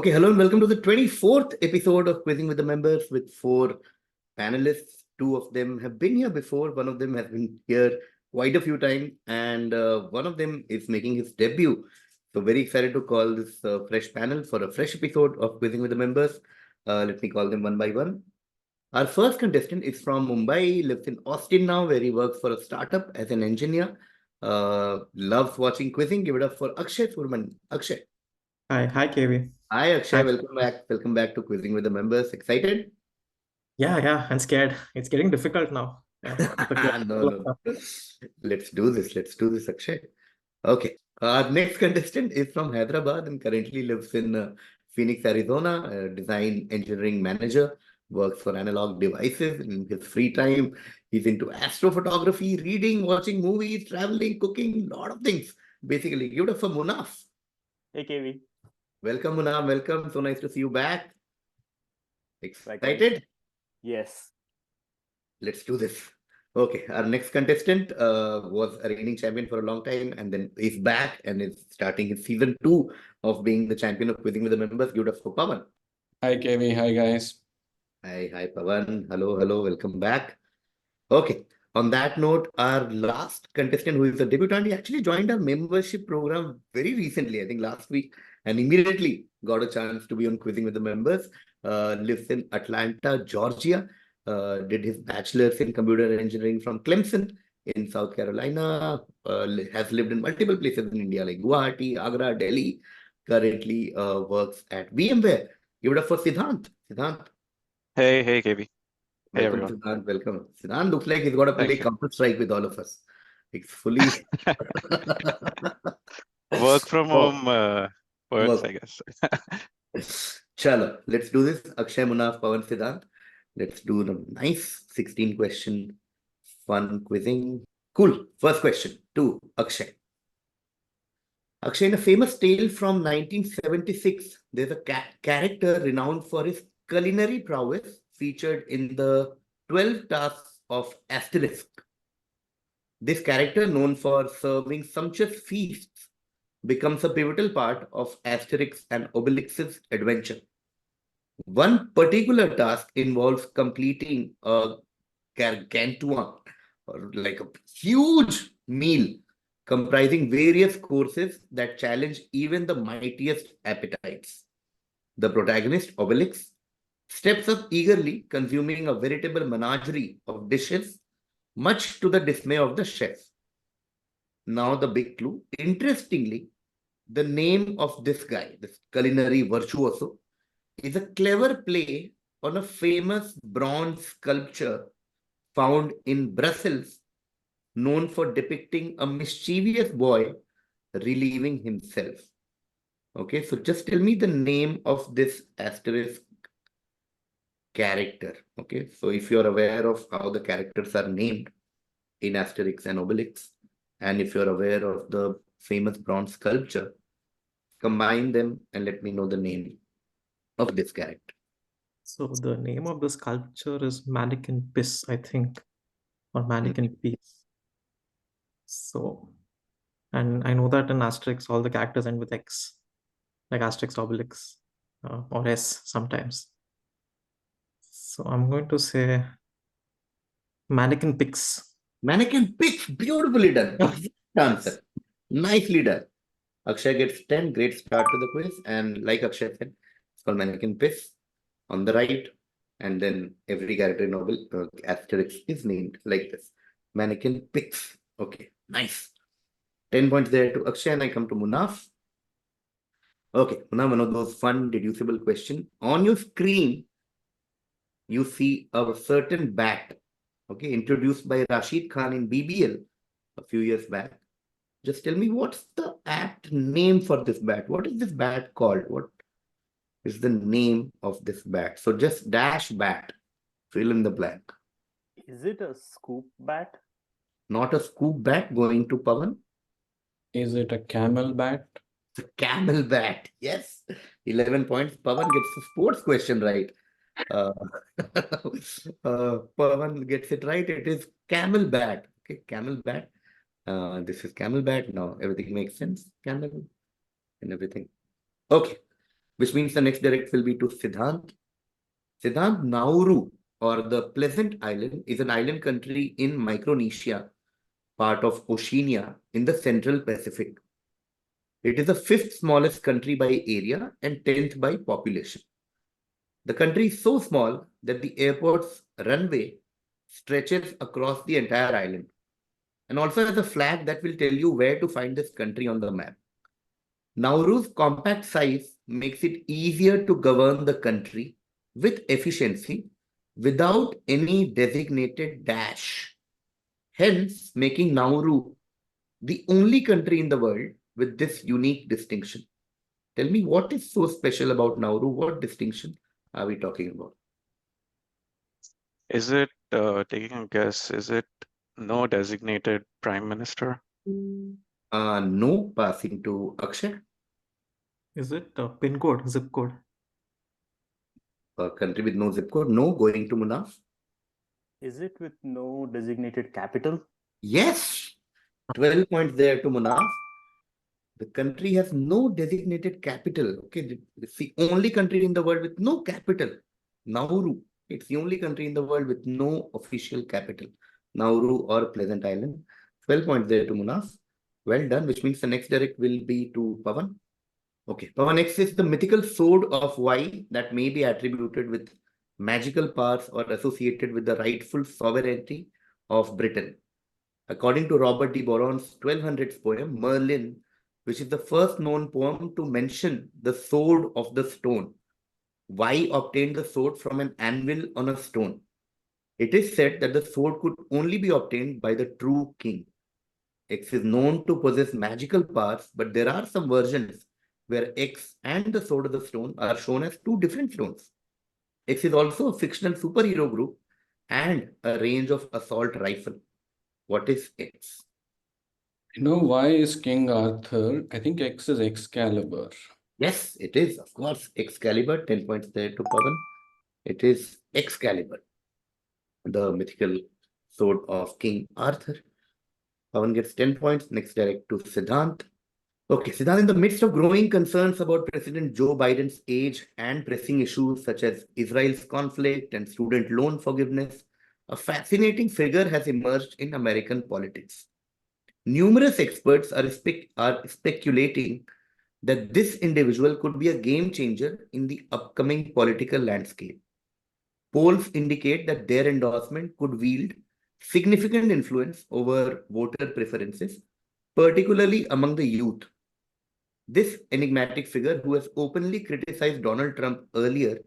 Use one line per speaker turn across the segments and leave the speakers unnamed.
Okay, hello and welcome to the 24th episode of Quizzing with the Members with four panelists. Two of them have been here before. One of them has been here quite a few times, and one of them is making his debut. So very excited to call this fresh panel for a fresh episode of Quizzing with the Members. Let me call them one by one. Our first contestant is from Mumbai, lives in Austin now, where he works for a startup as an engineer. Loves watching quizzing. Give it up for Akshay Furman. Akshay.
Hi, KV.
Hi, Akshay.
Hi.
Welcome back. Welcome back to Quizzing with the Members. Excited?
Yeah, I'm scared. It's getting difficult now.
No. Let's do this. Let's do this, Akshay. Okay. Our next contestant is from Hyderabad and currently lives in Phoenix, Arizona. A design engineering manager, works for analog devices. In his free time, he's into astrophotography, reading, watching movies, traveling, cooking, lot of things. Basically, give it up for Munaf.
Hey, KV.
Welcome, Munaf. Welcome. So nice to see you back. Excited?
Yes.
Let's do this. Okay, our next contestant was a reigning champion for a long time and then is back and is starting his season 2 of being the champion of Quizzing with the Members. Give it up for Pavan.
Hi, KV. Hi, guys.
Hi, Pavan. Hello. Welcome back. Okay, on that note, our last contestant who is a debutant, he actually joined our membership program very recently, I think last week, and immediately got a chance to be on Quizzing with the Members. Lives in Atlanta, Georgia. Did his bachelor's in computer engineering from Clemson in South Carolina. Has lived in multiple places in India like Guwahati, Agra, Delhi. Currently works at VMware. Give it up for Siddhant. Siddhant.
Hey, KV. Hey,
Welcome,
everyone.
Siddhant. Welcome. Siddhant looks like he's got to play Counter-Strike with all of us. It's fully
Work from home works, I guess.
Chalo, let's do this. Akshay, Munaf, Pavan, Siddhant. Let's do the nice 16 question fun quizzing. Cool. First question to Akshay. Akshay, in a famous tale from 1976, there's a character renowned for his culinary prowess featured in the 12 tasks of Asterisk. This character, known for serving sumptuous feasts, becomes a pivotal part of Asterix and Obelix's adventure. One particular task involves completing a gargantuan, or like a huge meal comprising various courses that challenge even the mightiest appetites. The protagonist, Obelix, steps up eagerly, consuming a veritable menagerie of dishes, much to the dismay of the chef. Now the big clue. Interestingly, the name of this guy, this culinary virtuoso, is a clever play on a famous bronze sculpture found in Brussels, known for depicting a mischievous boy relieving himself. Okay, so just tell me the name of this asterisk character. Okay, so if you're aware of how the characters are named in Asterix and Obelix, and if you're aware of the famous bronze sculpture, combine them and let me know the name of this character.
So the name of the sculpture is Mannequin Piss, I think, or Mannequin Piece. So, and I know that in Asterix, all the characters end with X, like Asterix, Obelix, or S sometimes. So I'm going to say Mannequin Pix.
Mannequin Pix, beautifully done. Answer. Nicely done. Akshay gets 10. Great start to the quiz. And like Akshay said, it's called Mannequin Pix on the right. And then every character in novel Asterix is named like this. Mannequin Pix. Okay, nice. 10 points there to Akshay. And I come to Munaf. Okay, Munaf, one of those fun, deducible questions. On your screen, you see a certain bat. Okay, introduced by Rashid Khan in BBL a few years back. Just tell me what's the apt name for this bat? What is this bat called? What is the name of this bat? So just dash bat. Fill in the blank.
Is it a scoop bat?
Not a scoop bat. Going to Pavan.
Is it a camel bat?
It's a camel bat. Yes. 11 points. Pavan gets the sports question right. Pavan gets it right. It is camel bat. Okay, camel bat. This is camel bat. Now everything makes sense. Camel and everything. Okay. which means the next direct will be to Siddhant. Siddhant, Nauru, or the Pleasant Island, is an island country in Micronesia, part of Oceania in the Central Pacific. It is the 5th smallest country by area and 10th by population. The country is so small that the airport's runway stretches across the entire island, and also has a flag that will tell you where to find this country on the map. Nauru's compact size makes it easier to govern the country with efficiency without any designated dash, hence making Nauru the only country in the world with this unique distinction. Tell me, what is so special about Nauru? What distinction are we talking about?
Is it, taking a guess, is it no designated prime minister?
No, passing to Akshay.
Is it pin code, zip code?
A country with no zip code. No, going to Munaf.
Is it with no designated capital?
Yes, 12 points there to Munaf. The country has no designated capital. Okay, it's the only country in the world with no capital. Nauru. It's the only country in the world with no official capital. Nauru or Pleasant Island. 12 points there to Munaf. Well done, which means the next direct will be to Pavan. Okay, Pavan, next is the mythical sword of Y that may be attributed with magical powers or associated with the rightful sovereignty of Britain. According to Robert de Boron's 1200s poem, Merlin, which is the first known poem to mention the sword of the stone, Y obtained the sword from an anvil on a stone. It is said that the sword could only be obtained by the true king. X is known to possess magical powers, but there are some versions where X and the sword of the stone are shown as two different stones. X is also a fictional superhero group and a range of assault rifle. What is X?
You know, Y is King Arthur. I think X is Excalibur.
Yes, it is, of course, Excalibur. 10 points there to Pavan. It is Excalibur, the mythical sword of King Arthur. Pavan gets 10 points. Next direct to Siddhant. Okay, Siddhant, in the midst of growing concerns about President Joe Biden's age and pressing issues such as Israel's conflict and student loan forgiveness, a fascinating figure has emerged in American politics. Numerous experts are speculating that this individual could be a game changer in the upcoming political landscape. Polls indicate that their endorsement could wield significant influence over voter preferences, particularly among the youth. This enigmatic figure, who has openly criticized Donald Trump earlier,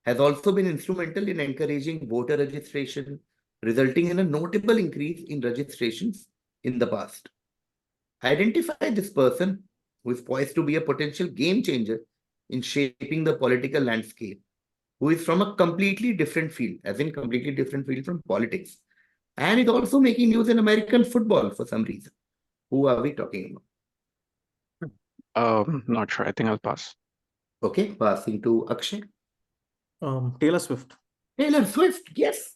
has also been instrumental in encouraging voter registration, resulting in a notable increase in registrations in the past. Identify this person who is poised to be a potential game changer in shaping the political landscape, who is from a completely different field, as in completely different field from politics, and is also making news in American football for some reason. Who are we talking about?
Not sure. I think I'll pass.
Okay, passing to Akshay.
Taylor Swift.
Taylor Swift, yes.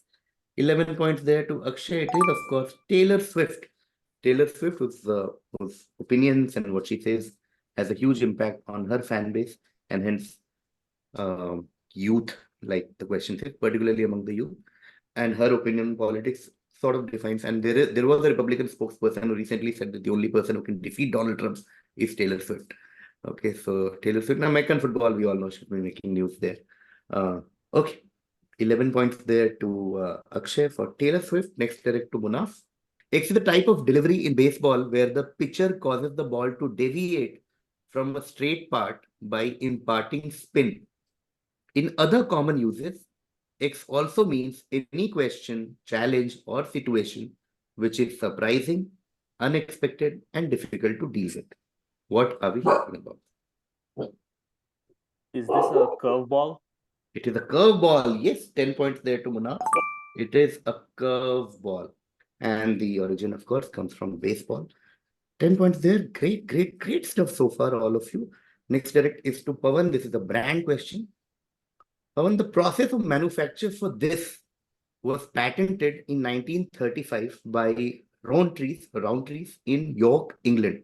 11 points there to Akshay. It is, of course, Taylor Swift. Taylor Swift, whose opinions and what she says has a huge impact on her fan base, and hence youth, like the question says, particularly among the youth. And her opinion on politics sort of defines, and there was a Republican spokesperson who recently said that the only person who can defeat Donald Trump is Taylor Swift. Okay, so Taylor Swift, now American football, we all know she'll be making news there. Okay, 11 points there to Akshay for Taylor Swift. Next direct to Munaf. X is the type of delivery in baseball where the pitcher causes the ball to deviate from a straight path by imparting spin. In other common uses, X also means any question, challenge, or situation which is surprising, unexpected, and difficult to deal with. What are we talking about?
Is this a curveball?
It is a curveball. Yes, 10 points there to Munaf. It is a curveball. And the origin, of course, comes from baseball. 10 points there. Great stuff so far, all of you. Next direct is to Pavan. This is a brand question. Pavan, the process of manufacture for this was patented in 1935 by Roundtrees in York, England.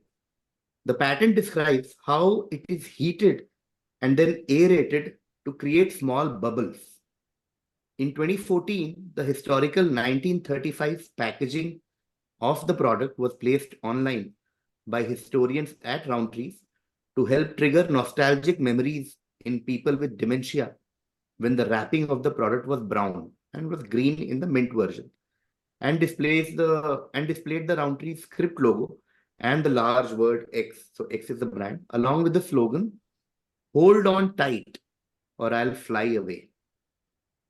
The patent describes how it is heated and then aerated to create small bubbles. In 2014, the historical 1935 packaging of the product was placed online by historians at Roundtrees to help trigger nostalgic memories in people with dementia when the wrapping of the product was brown and was green in the mint version, and displayed the Roundtree script logo and the large word X. So X is the brand, along with the slogan, "Hold on tight or I'll fly away."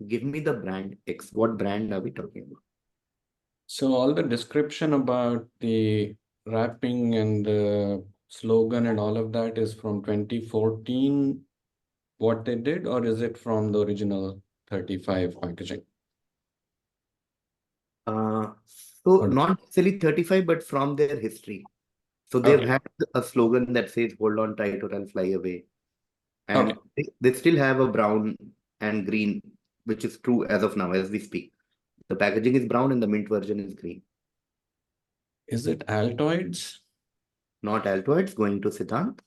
Give me the brand X. What brand are we talking about?
So all the description about the wrapping and the slogan and all of that is from 2014, what they did, or is it from the original 35 packaging?
So not necessarily 35, but from their history. So they've
Okay.
had a slogan that says, "Hold on tight or I'll fly away." And
Okay.
they still have a brown and green, which is true as of now, as we speak. The packaging is brown and the mint version is green.
Is it Altoids?
Not Altoids, going to Siddhant.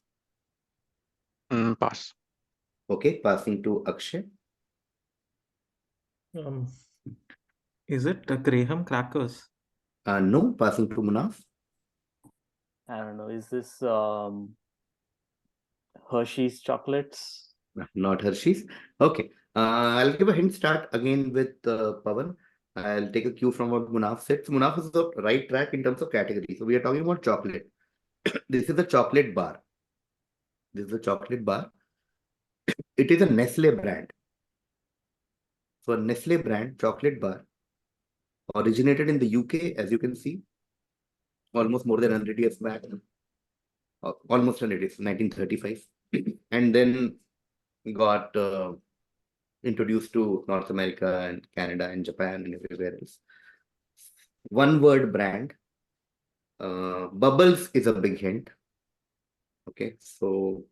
Pass.
Okay, passing to Akshay.
Is it Graham crackers?
No, passing to Munaf.
I don't know. Is this Hershey's chocolates?
Not Hershey's. Okay, I'll give a hint. Start again with Pavan. I'll take a cue from what Munaf said. So Munaf is the right track in terms of category. So we are talking about chocolate. This is a chocolate bar. This is a chocolate bar. It is a Nestle brand. So a Nestle brand chocolate bar originated in the UK, as you can see, almost more than 100 years back. Almost 100 years, 1935. And then got introduced to North America and Canada and Japan and everywhere else. One word brand. Bubbles is a big hint. Okay, so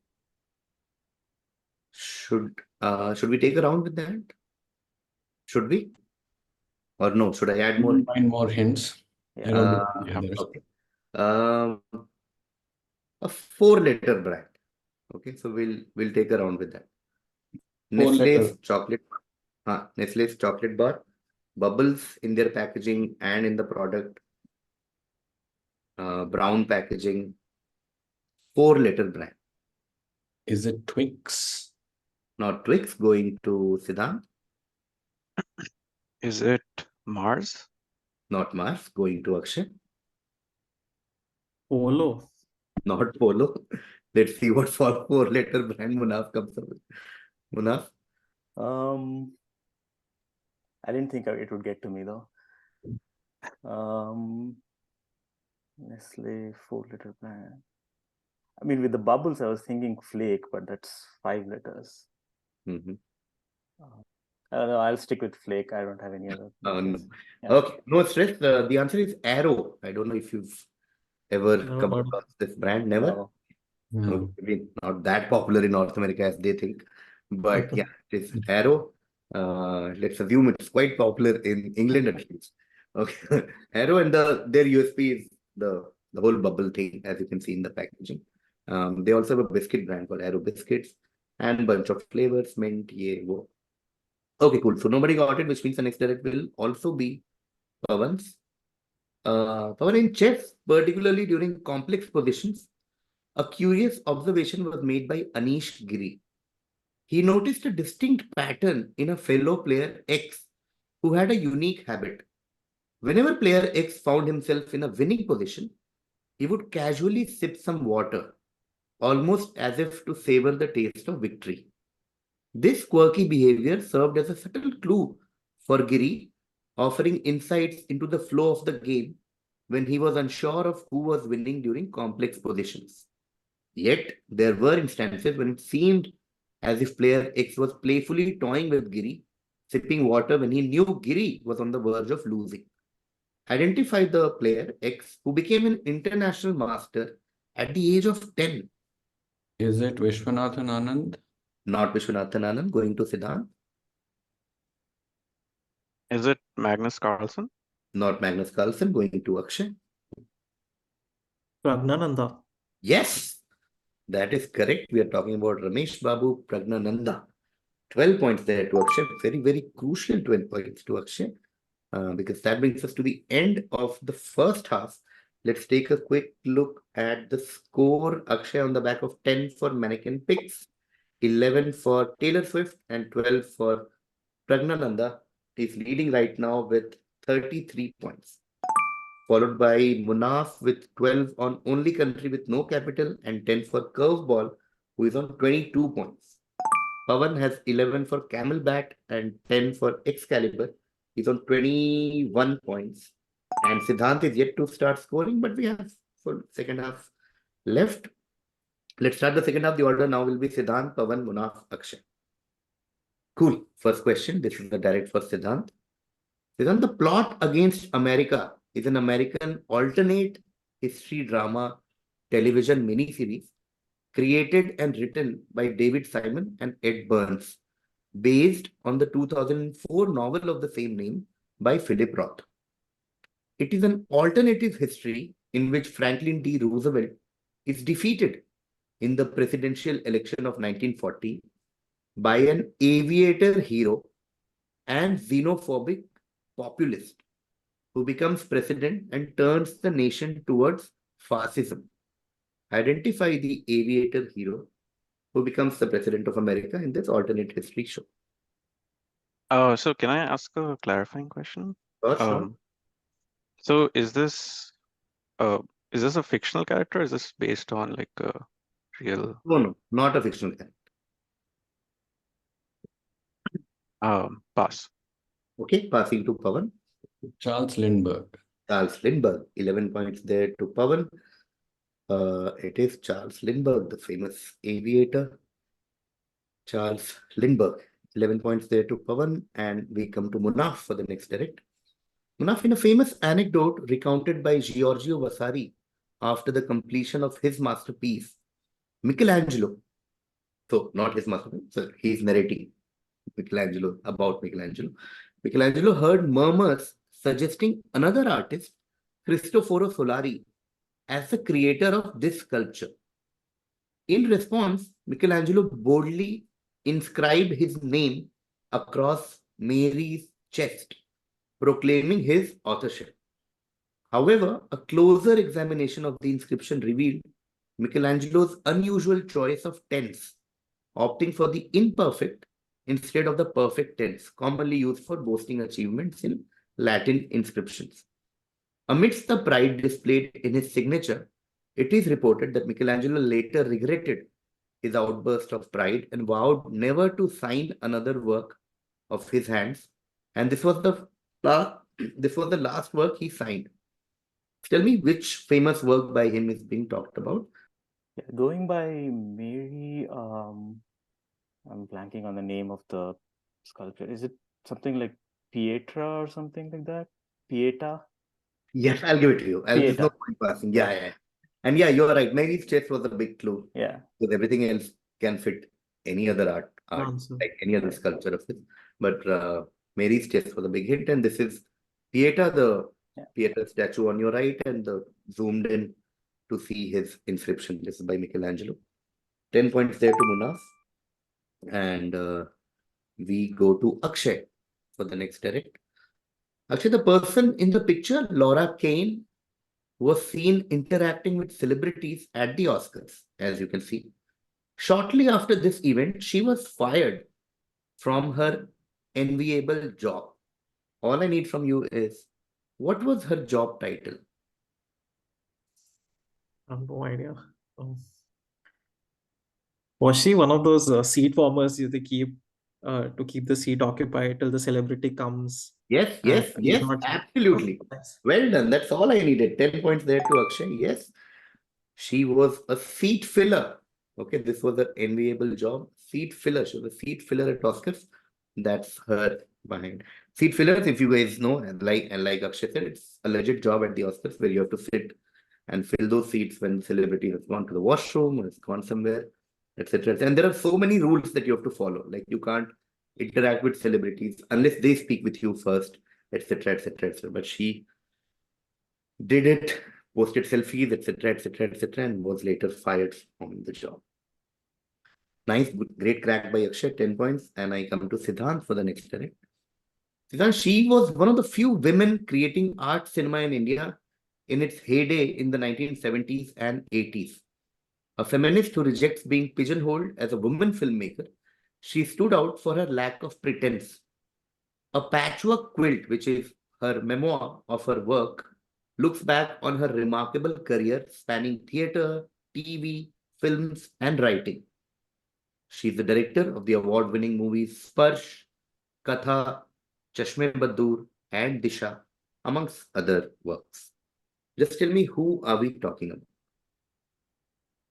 should we take a round with that? Should we? Or no? Should I add more?
Find more hints. I don't know the
Yeah.
others.
Okay. A 4-letter brand. Okay, so we'll take a round with that.
4-letter.
Nestle's chocolate bar. Bubbles in their packaging and in the product. Brown packaging. 4-letter brand.
Is it Twix?
Not Twix. Going to Siddhant.
Is it Mars?
Not Mars. Going to Akshay.
Polo.
Not Polo. Let's see what 4-letter brand Munaf comes up with. Munaf.
I didn't think it would get to me though. Nestle 4-letter brand. I mean, with the bubbles, I was thinking Flake, but that's 5 letters.
Mm-hmm.
I don't know. I'll stick with Flake. I don't have any other.
No.
Yeah.
Okay, no stress. The answer is Arrow. I don't know if you've ever
Never
come
heard.
across this brand. Never.
No.
No.
Okay, I mean, not that popular in North America as they think, but yeah, it's Arrow. Let's assume it's quite popular in England at least. Okay, Arrow, and their USP is the whole bubble thing, as you can see in the packaging. They also have a biscuit brand called Arrow Biscuits and bunch of flavors, mint, yeah, wo. Okay, cool. So nobody got it, which means the next direct will also be Pavan's. Pavan, in chess, particularly during complex positions, a curious observation was made by Anish Giri. He noticed a distinct pattern in a fellow player X who had a unique habit. Whenever player X found himself in a winning position, he would casually sip some water, almost as if to savor the taste of victory. This quirky behavior served as a subtle clue for Giri, offering insights into the flow of the game when he was unsure of who was winning during complex positions. Yet, there were instances when it seemed as if player X was playfully toying with Giri, sipping water when he knew Giri was on the verge of losing. Identify the player X who became an international master at the age of 10.
Is it Vishwanathan Anand?
Not Vishwanathan Anand, going to Siddhant.
Is it Magnus Carlsen?
Not Magnus Carlsen, going to Akshay.
Pragnananda.
Yes! That is correct. We are talking about Ramesh Babu Pragnananda. 12 points there to Akshay. Very, very crucial 12 points to Akshay. Because that brings us to the end of the first half. Let's take a quick look at the score. Akshay on the back of 10 for mannequin picks, 11 for Taylor Swift, and 12 for Pragnananda. Is leading right now with 33 points. Followed by Munaf with 12 on Only Country with No Capital and 10 for Curveball, who is on 22 points. Pavan has 11 for Camelbat and 10 for Excalibur. He's on 21 points. And Siddhant is yet to start scoring, but we have for second half left. Let's start the second half. The order now will be Siddhant, Pavan, Munaf, Akshay. Cool. First question. This is the direct for Siddhant. Siddhant, The Plot Against America is an American alternate history drama television miniseries created and written by David Simon and Ed Burns, based on the 2004 novel of the same name by Philip Roth. It is an alternative history in which Franklin D. Roosevelt is defeated in the presidential election of 1940 by an aviator hero and xenophobic populist who becomes president and turns the nation towards fascism. Identify the aviator hero who becomes the president of America in this alternate history show.
So can I ask a clarifying question?
Sure.
So is this a fictional character? Or is this based on like a real?
No, not a fictional character.
Pass.
Okay, passing to Pavan.
Charles Lindbergh.
Charles Lindbergh, 11 points there to Pavan. It is Charles Lindbergh, the famous aviator. Charles Lindbergh, 11 points there to Pavan. And we come to Munaf for the next direct. Munaf, in a famous anecdote recounted by Giorgio Vasari after the completion of his masterpiece, Michelangelo. So, not his masterpiece, so he's narrating Michelangelo about Michelangelo. Michelangelo heard murmurs suggesting another artist, Cristoforo Solari, as the creator of this sculpture. In response, Michelangelo boldly inscribed his name across Mary's chest, proclaiming his authorship. However, a closer examination of the inscription revealed Michelangelo's unusual choice of tense, opting for the imperfect instead of the perfect tense, commonly used for boasting achievements in Latin inscriptions. Amidst the pride displayed in his signature, it is reported that Michelangelo later regretted his outburst of pride and vowed never to sign another work of his hands. And this was the last work he signed. Tell me which famous work by him is being talked about.
Yeah, going by Mary, I'm blanking on the name of the sculpture. Is it something like Pietra or something like that? Pieta?
Yes, I'll give it to you. There's no point passing. Yeah. And yeah, you're right. Mary's chest was a big clue.
Yeah.
Because everything else can fit any other art like any other sculpture of it. But Mary's chest was a big hit. And this is Pieta, the Pieta statue on your right, and the zoomed in to see his inscription. This is by Michelangelo. 10 points there to Munaf. And we go to Akshay for the next direct. Akshay, the person in the picture, Laura Kane, was seen interacting with celebrities at the Oscars, as you can see. Shortly after this event, she was fired from her enviable job. All I need from you is, what was her job title?
I have no idea. Was she one of those seat warmers they keep to keep the seat occupied till the celebrity comes?
Yes, absolutely. Well done. That's all I needed. 10 points there to Akshay. Yes, she was a seat filler. Okay, this was an enviable job. Seat filler. She was a seat filler at Oscars. That's her behind. Seat fillers, if you guys know, and like Akshay said, it's a legit job at the Oscars where you have to sit and fill those seats when the celebrity has gone to the washroom or has gone somewhere, etc. And there are so many rules that you have to follow. Like you can't interact with celebrities unless they speak with you first, etc., etc., etc. But she did it, posted selfies, etc., etc., etc., and was later fired from the job. Nice, great crack by Akshay, 10 points. And I come to Siddhant for the next direct. Siddhant, she was one of the few women creating art cinema in India in its heyday in the 1970s and 80s. A feminist who rejects being pigeonholed as a woman filmmaker, she stood out for her lack of pretense. A patchwork quilt, which is her memoir of her work, looks back on her remarkable career spanning theatre, TV, films, and writing. She's the director of the award-winning movies Sparsh, Katha, Chashme Baddoor, and Disha, amongst other works. Just tell me, who are we talking about?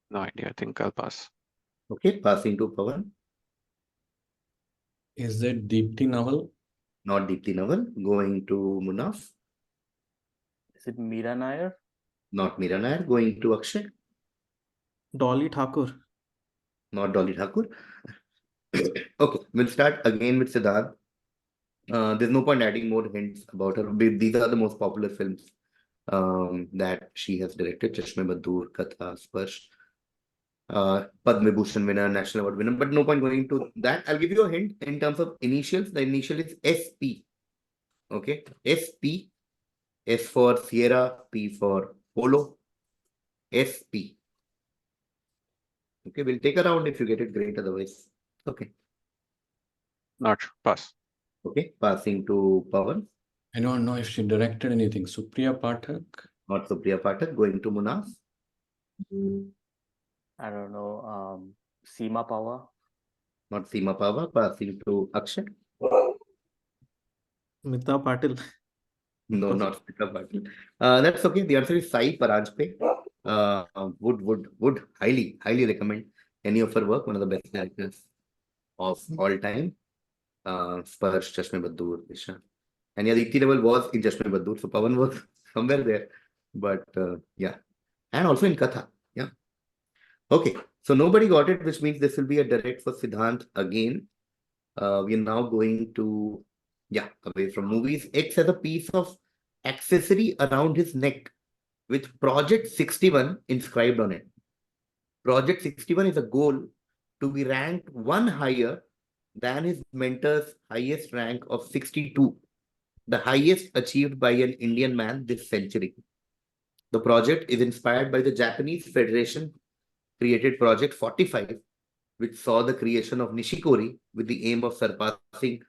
No idea. I think I'll pass.
Okay, passing to Pavan.
Is it Deepthi Naval?
Not Deepthi Naval. Going to Munaf.
Is it Meera Nair?
Not Meera Nair. Going to Akshay.
Dolly Thakur.
Not Dolly Thakur. Okay, we'll start again with Siddhant. There's no point adding more hints about her. These are the most popular films that she has directed. Chashme Baddoor, Katha, Sparsh, Padma Bhushan winner, National Award winner. But no point going into that. I'll give you a hint in terms of initials. The initial is SP. Okay, SP. S for Sierra, P for Polo. SP. Okay, we'll take a round if you get it great. Otherwise, okay.
Not sure. Pass.
Okay, passing to Pavan.
I don't know if she directed anything. Supriya Pathak?
Not Supriya Pathak. Going to Munaf.
I don't know. Seema Pawa.
Not Seema Pava. Passing to Akshay.
Mita Patil.
No, not Smita Patil. That's okay. The answer is Sai Paranjpe. Would highly recommend any of her work. One of the best directors of all time. Sparsh, Chashme Baddoor, Disha. And yeah, the Deepthi level was in Chashme Baddoor. So Pavan was somewhere there. But yeah. And also in Katha. Yeah. Okay. So nobody got it, which means this will be a direct for Siddhant again. We are now going to, away from movies. X has a piece of accessory around his neck with Project 61 inscribed on it. Project 61 is a goal to be ranked one higher than his mentor's highest rank of 62, the highest achieved by an Indian man this century. The project is inspired by the Japanese Federation created Project 45, which saw the creation of Nishikori with the aim of surpassing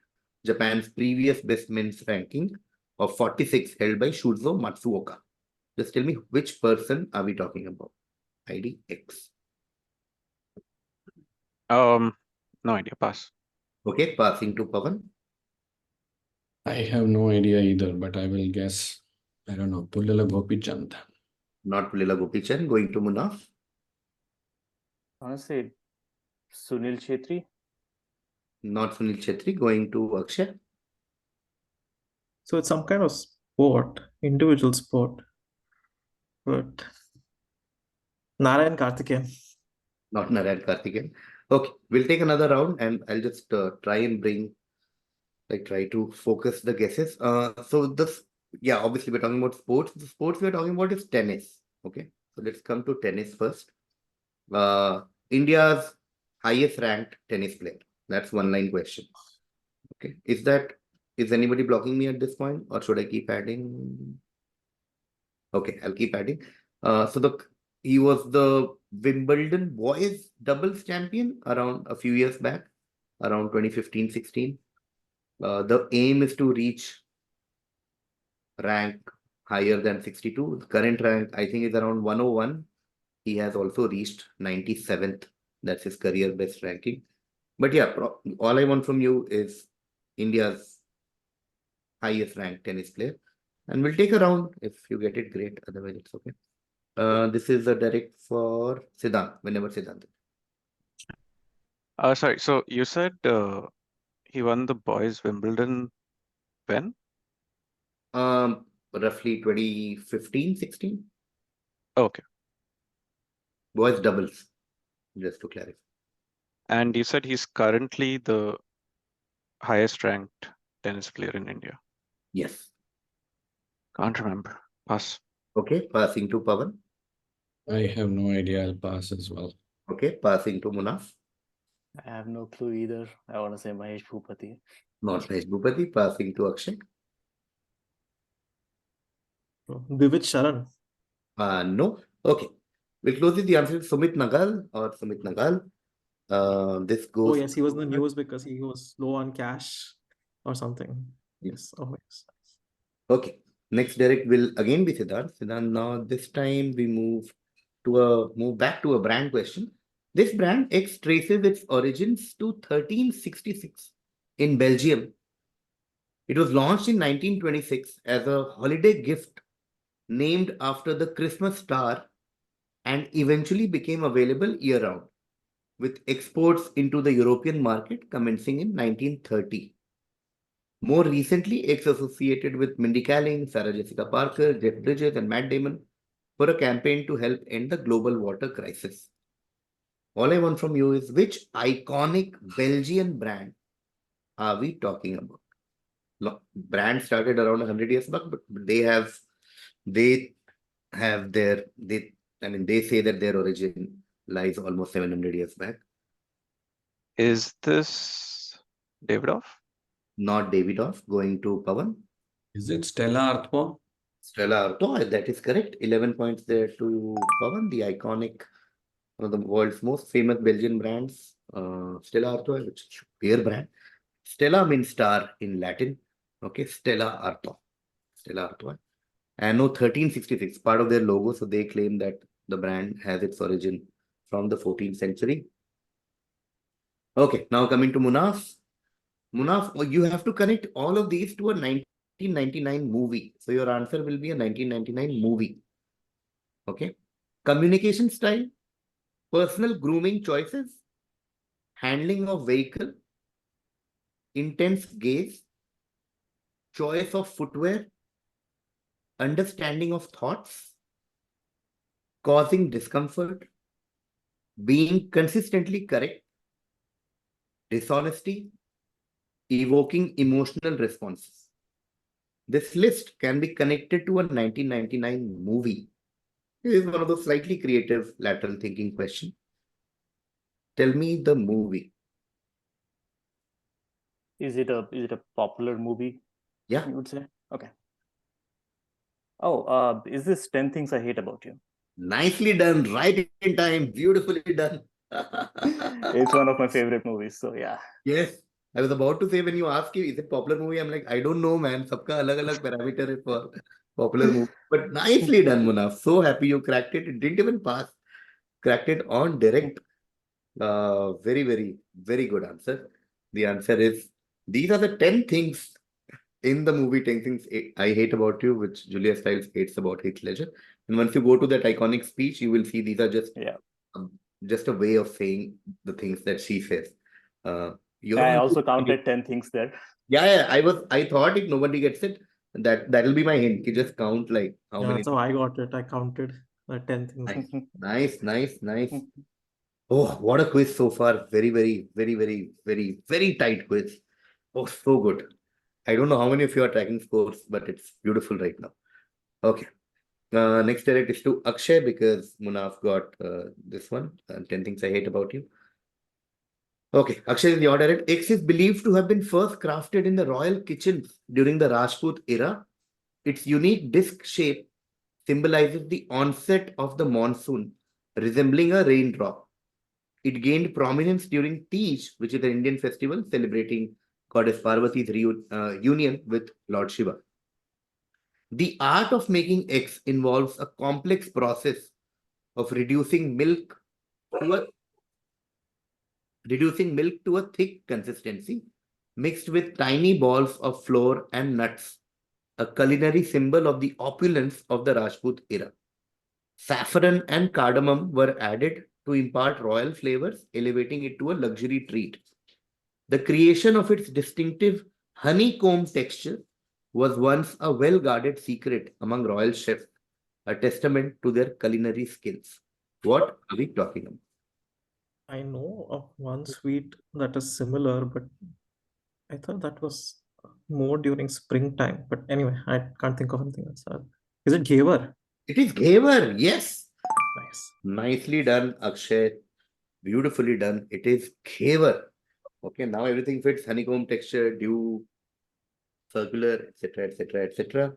Japan's previous best men's ranking of 46 held by Shuzo Matsuoka. Just tell me, which person are we talking about? ID X.
No idea. Pass.
Okay, passing to Pavan.
I have no idea either, but I will guess. I don't know. Pullala Gopichand.
Not Pulila Gopichan. Going to Munaf.
I want to say Sunil Chetri.
Not Sunil Chetri. Going to Akshay.
So it's some kind of sport, individual sport. But Narayan Karthikeyan.
Not Narayan Karthikeyan. Okay, we'll take another round and I'll just try to focus the guesses. So this, obviously we're talking about sports. The sports we're talking about is tennis. Okay, so let's come to tennis first. India's highest ranked tennis player. That's one line question. Okay, is anybody blocking me at this point, or should I keep adding? Okay, I'll keep adding. He was the Wimbledon boys doubles champion around a few years back, around 2015-16. The aim is to reach rank higher than 62. The current rank, I think, is around 101. He has also reached 97th. That's his career best ranking. But yeah, all I want from you is India's highest ranked tennis player. And we'll take a round. If you get it, great. Otherwise, it's okay. This is a direct for Siddhant, whenever Siddhant.
Sorry. So you said he won the boys Wimbledon when?
Roughly 2015-16.
Okay.
Boys doubles, just to clarify.
And you said he's currently the highest ranked tennis player in India.
Yes.
Can't remember. Pass.
Okay, passing to Pavan.
I have no idea. I'll pass as well.
Okay, passing to Munaf.
I have no clue either. I want to say Mahesh Bhupati.
Not Mahesh Bhupati. Passing to Akshay.
Vivid Sharan.
No. Okay. We'll close with the answer is Sumit Nagal or Sumit Nagal. This
Oh
goes.
yes, he was in the news because he was low on cash or something. Yes. Oh yes.
Okay. Next direct will again be Siddhant. Siddhant, now this time we move back to a brand question. This brand X traces its origins to 1366 in Belgium. It was launched in 1926 as a holiday gift named after the Christmas star and eventually became available year-round, with exports into the European market commencing in 1930. More recently, X associated with Mindy Kaling, Sarah Jessica Parker, Jeff Bridges, and Matt Damon for a campaign to help end the global water crisis. All I want from you is which iconic Belgian brand are we talking about? Brand started around 100 years back, but they say that their origin lies almost 700 years back.
Is this Davidoff?
Not Davidoff. Going to Pavan.
Is it Stella Artois?
Stella Artois, that is correct. 11 points there to Pavan, the iconic, one of the world's most famous Belgian brands. Stella Artois, which is a beer brand. Stella means star in Latin. Okay, Stella Artois. Stella Artois. Anno 1366, part of their logo. So they claim that the brand has its origin from the 14th century. Okay, now coming to Munaf. Munaf, you have to connect all of these to a 1999 movie. So your answer will be a 1999 movie. Okay. Communication style, personal grooming choices, handling of vehicle, intense gaze, choice of footwear, understanding of thoughts, causing discomfort, being consistently correct, dishonesty, evoking emotional responses. This list can be connected to a 1999 movie. This is one of those slightly creative lateral thinking questions. Tell me the movie.
Is it a popular movie?
Yeah.
You would say? Okay. Oh, is this 10 Things I Hate About You?
Nicely done, right in time, beautifully done.
It's one of my favorite movies, so yeah.
Yes, I was about to say when you ask, is it popular movie? I'm like, I don't know, man. Sabka alag-alag parameter hai for popular movie. But nicely done, Munaf. So happy you cracked it. It didn't even pass. Cracked it on direct. Very, very, very good answer. The answer is, these are the 10 things in the movie 10 Things I Hate About You, which Julia Stiles hates about Heath Ledger. And once you go to that iconic speech, you will see these are just a way of saying the things that she says.
I also counted 10 things there.
Yeah. I thought if nobody gets it, that'll be my hint. You just count like how many.
That's how I got it. I counted 10 things.
Nice. Oh, what a quiz so far. Very, very, very, very, very, very tight quiz. Oh, so good. I don't know how many of you are tracking scores, but it's beautiful right now. Okay. Next direct is to Akshay because Munaf got this one. 10 Things I Hate About You. Okay, Akshay is your direct. X is believed to have been first crafted in the royal kitchens during the Rajput era. Its unique disc shape symbolizes the onset of the monsoon, resembling a raindrop. It gained prominence during Tej, which is an Indian festival celebrating Goddess Parvati's union with Lord Shiva. The art of making X involves a complex process of reducing milk to a thick consistency, mixed with tiny balls of flour and nuts, a culinary symbol of the opulence of the Rajput era. Saffron and cardamom were added to impart royal flavors, elevating it to a luxury treat. The creation of its distinctive honeycomb texture was once a well-guarded secret among royal chefs, a testament to their culinary skills. What are we talking about?
I know of one sweet that is similar, but I thought that was more during springtime. But anyway, I can't think of anything else. Is it Ghevar?
It is Ghevar, yes.
Nice.
Nicely done, Akshay. Beautifully done. It is KViz. Okay, now everything fits: honeycomb texture, dew, circular, etc., etc., etc.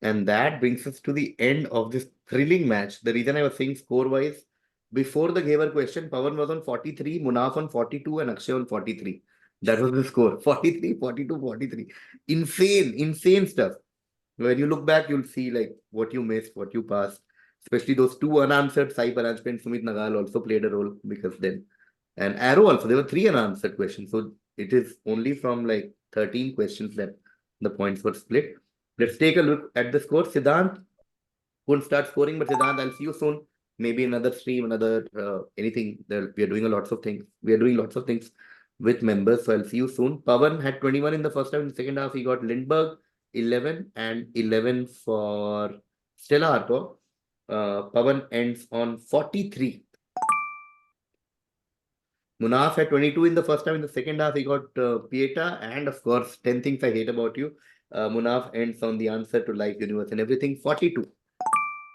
And that brings us to the end of this thrilling match. The reason I was saying score-wise, before the Gaver question, Pavan was on 43, Munaf on 42, and Akshay on 43. That was the score. 43, 42, 43. Insane, insane stuff. When you look back, you'll see like what you missed, what you passed. Especially those two unanswered, Sai Paranjpe and Sumit Nagal also played a role because then. And Arrow also, there were 3 unanswered questions. So it is only from like 13 questions that the points were split. Let's take a look at the score. Siddhant won't start scoring, but Siddhant, I'll see you soon. Maybe another stream, another anything. We are doing lots of things. We are doing lots of things with members. So I'll see you soon. Pavan had 21 in the first half. In the second half, he got Lindbergh 11 and 11 for Stella Artois. Pavan ends on 43. Munaf had 22 in the first half. In the second half, he got Pieta. And of course, 10 things I hate about you. Munaf ends on the answer to life, universe, and everything, 42.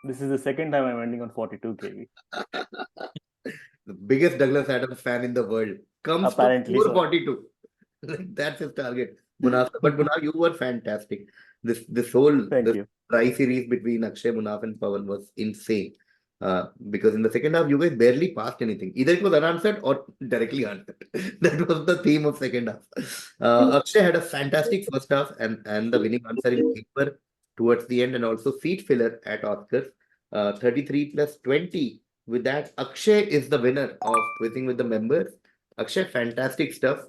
This is the second time I'm ending on 42 KV.
The biggest Douglas Adams fan in the world comes
Apparently
to
so.
42. Like, that's his target. Munaf, but Munaf, you were fantastic. This whole
Thank you.
try series between Akshay, Munaf, and Pavan was insane. Because in the second half, you guys barely passed anything. Either it was unanswered or directly answered. That was the theme of second half. Akshay had a fantastic first half and the winning answer in paper towards the end, and also seat filler at Oscars. 33 plus 20. With that, Akshay is the winner of Quizzing with the Members. Akshay, fantastic stuff.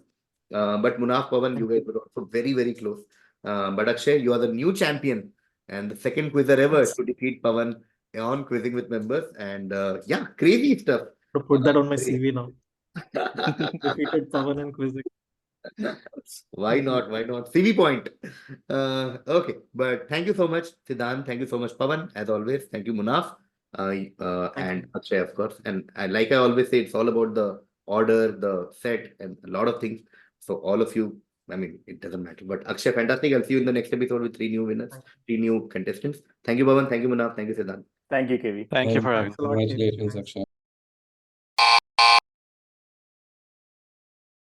But Munaf, Pavan, you guys were also very, very close. But Akshay, you are the new champion and the second quizzer ever to defeat Pavan on Quizzing with Members. And yeah, crazy stuff.
To put that on my CV now. Defeated Pavan and KVizzing.
Why not? Why not? CV point. Okay, but thank you so much, Siddhant. Thank you so much, Pavan. As always, thank you, Munaf, and Akshay, of course. And like I always say, it's all about the order, the set, and a lot of things. So all of you, I mean, it doesn't matter. But Akshay, fantastic. I'll see you in the next episode with 3 new winners, 3 new contestants. Thank you, Pavan. Thank you, Munaf. Thank you, Siddhant.
Thank you, KV.
Thank you for having me.
Thanks a lot, KV.
Congratulations, Akshay.